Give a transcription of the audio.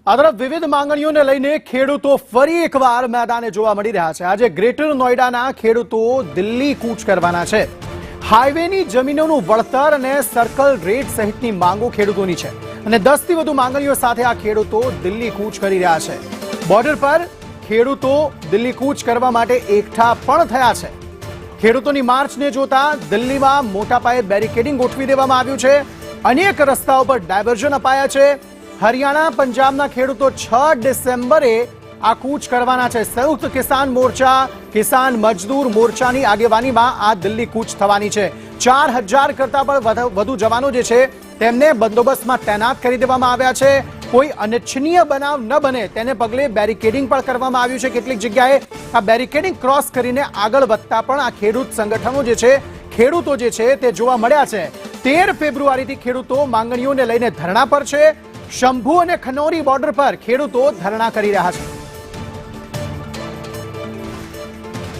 આ તરફ વિવિધ માંગણીઓને લઈને ખેડૂતો ફરી એકવાર મેદાને જોવા મળી રહ્યા છે। આજે ગ્રેટર નોઈડાના ખેડૂતો દિલ્હી કૂચ કરવાના છે। હાઈવેની જમીનોનું વળતર અને સર્કલ રેટ સહિતની માંગો ખેડૂતોની છે અને 10 થી વધુ માંગણીઓ સાથે આ ખેડૂતો દિલ્હી કૂચ કરી રહ્યા છે। બોર્ડર પર ખેડૂતો દિલ્હી કૂચ કરવા માટે એકઠા પણ થયા છે। ખેડૂતોની માર્ચને જોતા દિલ્હીમાં મોટા પાયે બેરિકેડિંગ ગોઠવી દેવામાં આવ્યું છે। અનેક રસ્તાઓ પર ડાયવર્ઝન અપાયા છે। હરિયાણા પંજાબના ખેડૂતો 6 ડિસેમ્બરે આ કૂચ કરવાના છે। સંયુક્ત કિસાન મોરચા કિસાન મજદૂર મોરચાની આગેવાનીમાં આ દિલ્હી કૂચ થવાની છે। 4000 કરતા પણ વધુ જવાનો જે છે તેમને બંદોબસ્તમાં તૈનાત કરી દેવામાં આવ્યા છે। કોઈ અનિચ્છનીય બનાવ ન બને તેને પગલે બેરિકેડિંગ પણ કરવામાં આવ્યું છે। કેટલીક જગ્યાએ આ બેરિકેડિંગ ક્રોસ કરીને આગળ વધતા પણ આ ખેડૂત સંગઠનો જે છે ખેડૂતો જે છે તે જોવા મળ્યા છે। 13 ફેબ્રુઆરીથી ખેડૂતો માંગણીઓને લઈને ધરણા પર છે। શંભુ અને ખનોરી બોર્ડર પર ખેડૂતો ધરણા કરી રહ્યા છે।